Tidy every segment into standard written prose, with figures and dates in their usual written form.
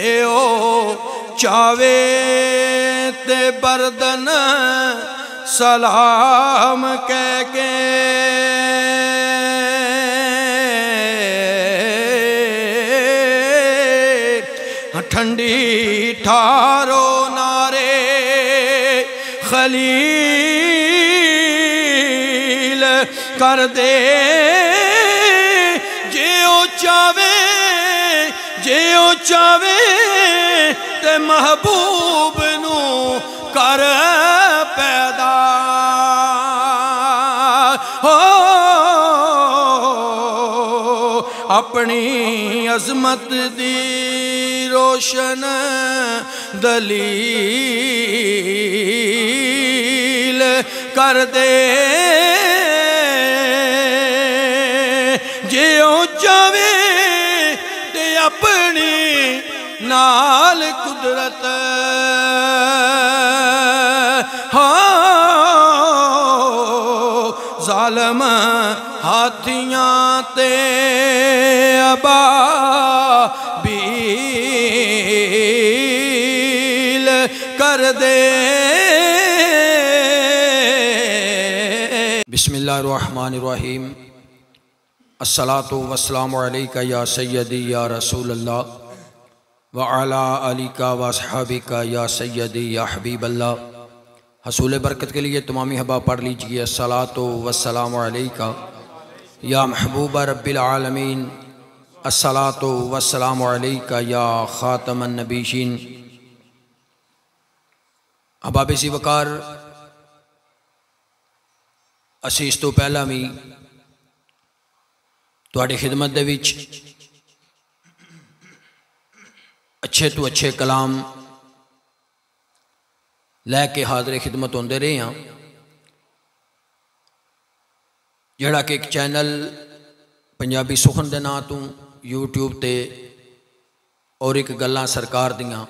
एओ चावे ते बरदन सलाम कह के ठंडी ठारो नारे खलील कर दे जे ओ चावे ते महबूब नू कर पैदा हो अपनी अजमत दी रोशन दलील कर दे जे ओ चावे ते अपनी नाल कुदरत जालम हाथियां ते अबाबील कर दे। बिस्मिल्लाहिर्रहमानिर्रहीम। अस्सलातु वस्सलामु अलैका या सय्यदी या रसूल अल्लाह व अला आलिका व अस्हाबिका या सय्यदी या हबीब अल्लाह। हसूल बरकत के लिए तमामी हबा पढ़ लीजिए। अस्सलातु वस्सलामु अलैका या महबूबा रब्बिल आलमीन। अस्सलातु वस्सलामु अलैका या खातमन नबीशीन। अहबाब सी वकार, असी इस तो पहला भी तुहाडी खिदमत दे विच अच्छे तो अच्छे कलाम लैके हाज़िर खिदमत होंदे रहे हैं, जिहड़ा कि एक चैनल पंजाबी सुखन दे नां तो यूट्यूब ते और एक गल्लां सरकार दियां।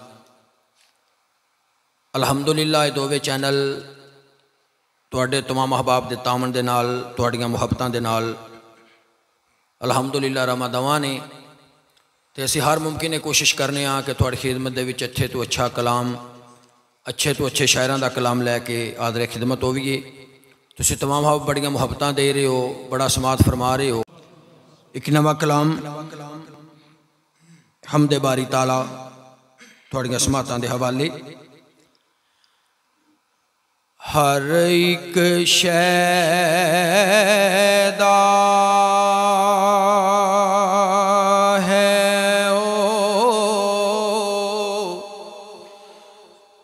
अलहमदुलिल्लाह दोवें चैनल तुहाडे तमाम अहबाब दे तामन दे नाल, तुहाडियां मुहब्बतां दे नाल अलहमदुलिल्लाह रमादवा ने। तो असी हर मुमकिन कोशिश करने कि तुहाडी खिदमत दे विच अच्छे तो अच्छा कलाम, अच्छे तो अच्छे शायरां दा कलाम लैके हाज़िर खिदमत होवीए। तुसीं तमाम बड़ियां मुहब्बतां दे रहे हो, बड़ा समात फरमा रहे हो। एक नवा कलाम हमदे बारी ताला तुहाडियां समातां दे हवाले। हर एक शै दा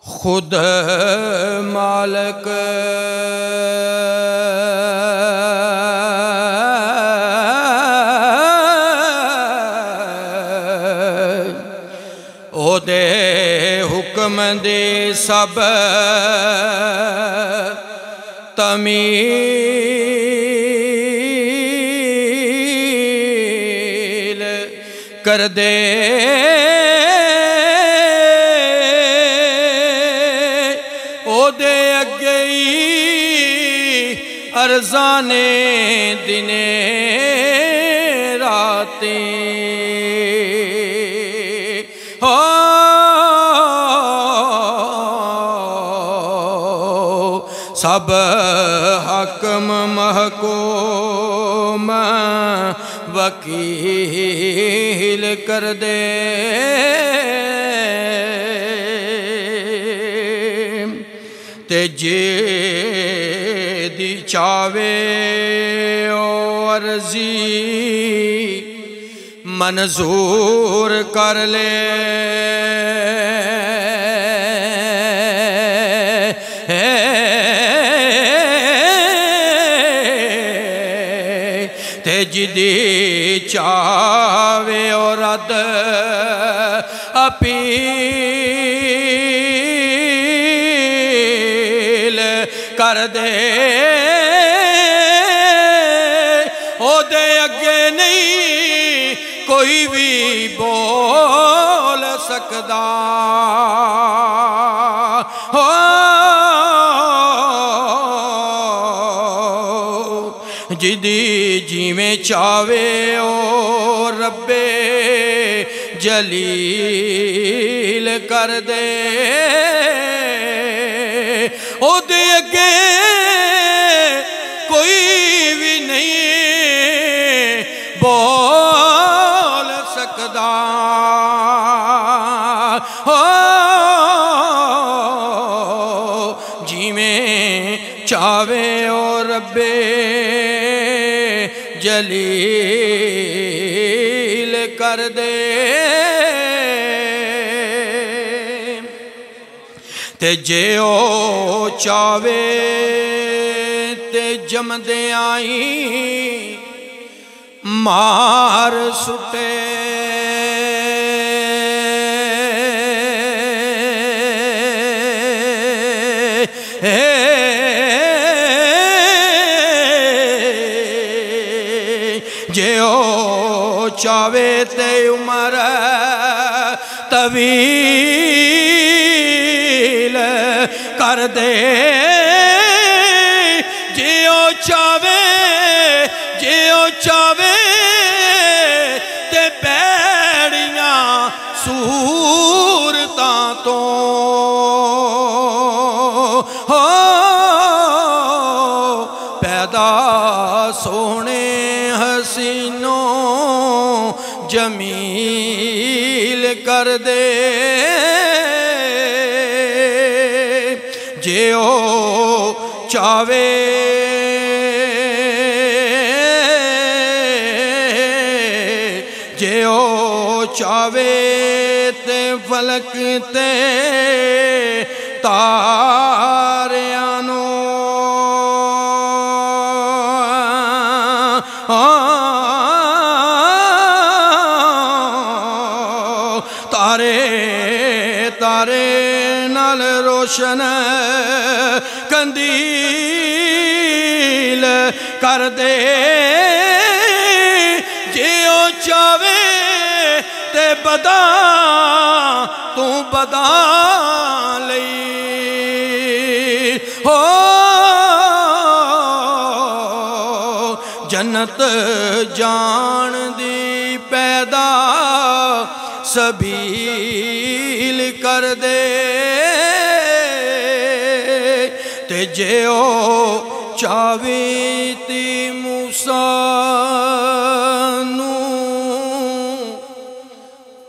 खुद मालक ओदे हुक्म दे सब तमील कर दे अरज़ाने दिने रातें हो सब हकम महकूम वकील कर दे ते जे दी चावे ओ अर्जी मंजूर कर ले ते जिदी चावे ओ रद अपील कर दे ओदे अगे नहीं कोई भी बोल सकदा हो जिदी जिमें चावे ओ रब्बे जलील कर दे। ओदे अगे कोई भी नहीं बोल सकदा। हो जिवें चावे ओ रब्बे जलील कर दे। ते जे ओ चावे ते जमदे आई मार सुटे। जे ओ चावे ते उमर तवील कर दे। जे ओ चावे ते पैड़ियां सूरतां तो हो पैदा सोने हसीनों जमील कर दे। जे ओ चावे चावे ते फलक ते तारियां नू तारे नाल रोशन कंदील कर दे। जे ओ चावे ते बदा तू बदा लई हो जन्नत जान दी पैदा सबील कर दे। ते जे ओ चावे ती मूसा नू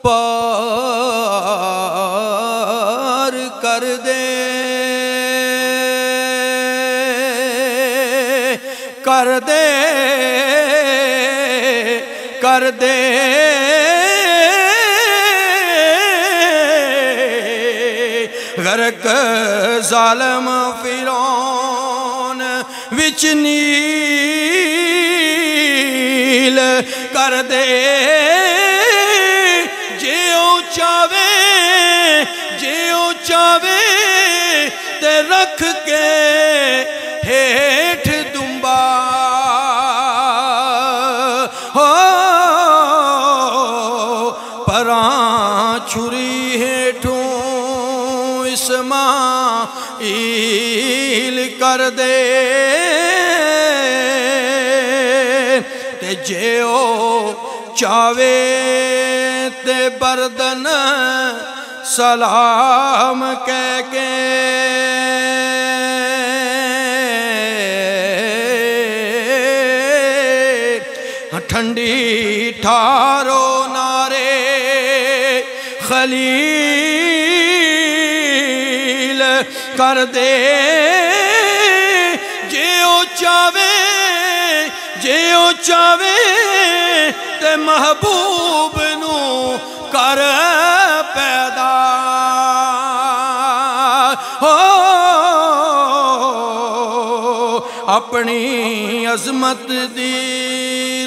पार कर दे। कर दे गर्क जालम फिरौन विच नील कर दे। जे ओ चावे ते रख के हेठ दुंबा हो परां छुरी हेठों इस्माइल कर दे। ते जे ओ चावे ते बरदन सलाम कह के ठंडी ठारो नारे खलील कर दे। जे ओ चावे ते महबूब नू कर पैदा हो अपनी अजमत दी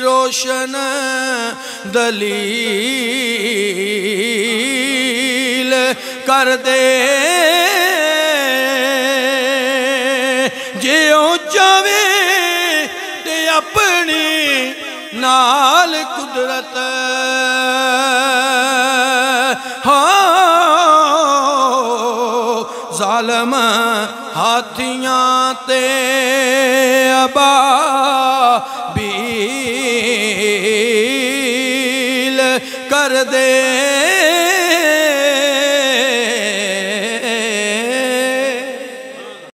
रोशन दलील कर दे। जे ओ चावे ते अपनी नाल कुदरत जालम हाथियां ते अबाबील कर दे।